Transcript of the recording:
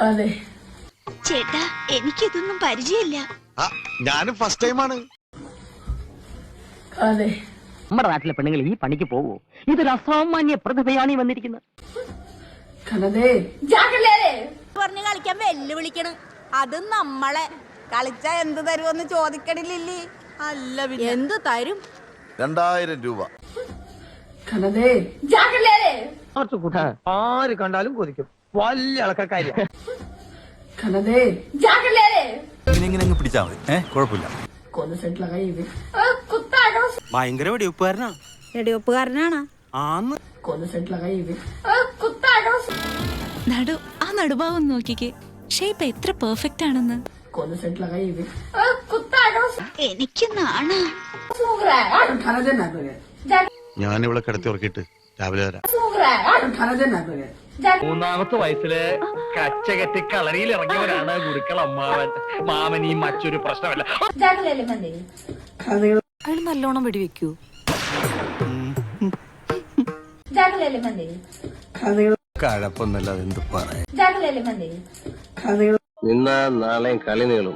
അതെ ചേട്ടാ എനിക്കിതൊന്നും പരിചയമില്ല. ഞാനും ഫസ്റ്റ് ടൈമാണ്. അതെ നമ്മുടെ നാട്ടിലെ പെണ്ണുങ്ങൾ ഈ പണിക്ക് പോവോ? ഇതൊരു അസാമാന്യ പ്രതിഭയാണ് ഈ വന്നിരിക്കുന്നത്. കനതേ പറഞ്ഞ് കളിക്കാൻ വെല്ലുവിളിക്കണം. അത് നമ്മളെ കളിച്ചാ എന്ത് തരുമെന്ന് ചോദിക്കണില്ലേ? അല്ല എന്ത് തരും? 2000 രൂപ. കനതേ ആര് കണ്ടാലും കൊതിക്കും. വലിയ ആൾക്കാർക്കാര്യ. കനതേ ഇങ്ങനെ പിടിച്ചാ മതി, കുഴപ്പമില്ല. കൊന്ന സെറ്റ് ലഗായി ഭയങ്കര വെടിവെപ്പുകാരനാ. വെടിവെപ്പുകാരനാണ്. കൊന്ന സെറ്റ് ലഗായി ആ നടുഭാവം നോക്കിക്കേ, ഷേപ്പ് എത്ര പെർഫെക്റ്റ് ആണെന്ന്. കൊന്ന സെറ്റ് ലഗായി എനിക്ക് നാണാ. കനതേ നാഗരെ ഞാൻ ഇവിടെ കിടത്തി ഉറക്കിയിട്ട് രാവിലെ വരാം. കനതേ നാഗരെ 3ാമത്തെ വയസ്സില് കച്ചകെട്ടി കളരിയിൽ ഇറങ്ങിയവരാണ് ഗുരുക്കൾ അമ്മാവൻ. മാമൻ ഈ മറ്റൊരു പ്രശ്നമല്ല. അയാൾ നല്ലോണം വെടിവെക്കൂ. കഴപ്പൊന്നല്ല, എന്ത് പറയാ. നിന്നാ നാളെയും കളി നീളും.